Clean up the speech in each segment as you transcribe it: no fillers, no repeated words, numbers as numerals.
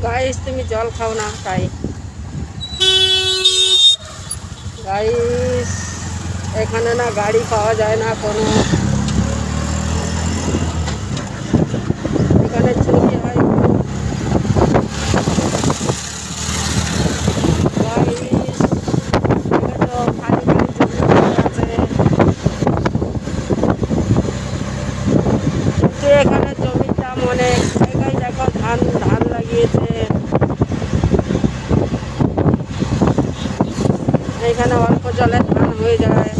Guys তুমি জল খাও না তাই। গাইস এখানে না গাড়ি পাওয়া যায় না কোনো, এখানে চুরি হয় খুব। গাইস এখানে তো খালি খালি জমি পড়ে আছে, কিন্তু এখানে জমির দাম অনেক। জায়গায় দেখো ধান ধান লাগিয়েছে, এখানে অল্প জলে ধান হয়ে যায়।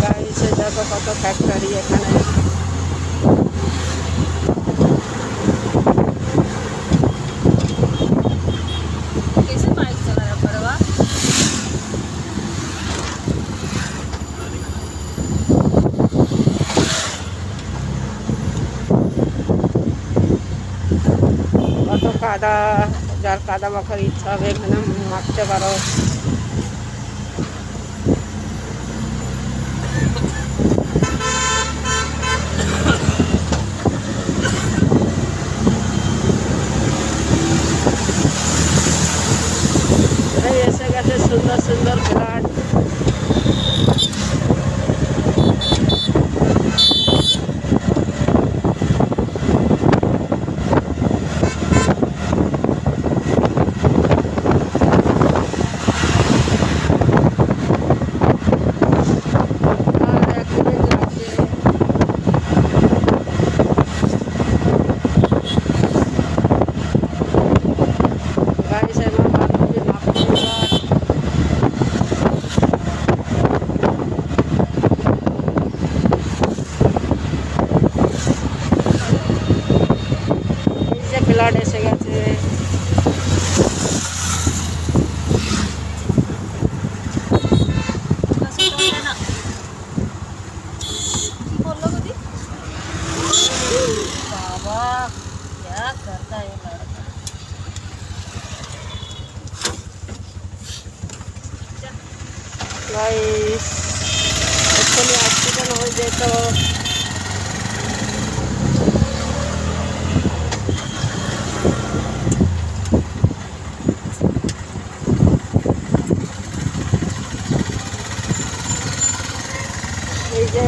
গাইছে দেখো কত ফ্যাক্টরি এখানে। कैसे बाइक चला रहा परवा? কত কাদা, যার কাদা মাখার ইচ্ছা হবে এখানে মাখতে পারো। এই এসে গেছে সুন্দর সুন্দর ফ্ল্যাট। আর 1 মিনিট লাগছে। গাইস আমার বান্ধবী নামছে এবার। এই যে ফ্ল্যাট এসে গেছে। बोलो दीदी। बाबा क्या करता है ये लड़का। গাইস এক্ষুনি অ্যাক্সিডেন্ট হয়ে যেত। এই যে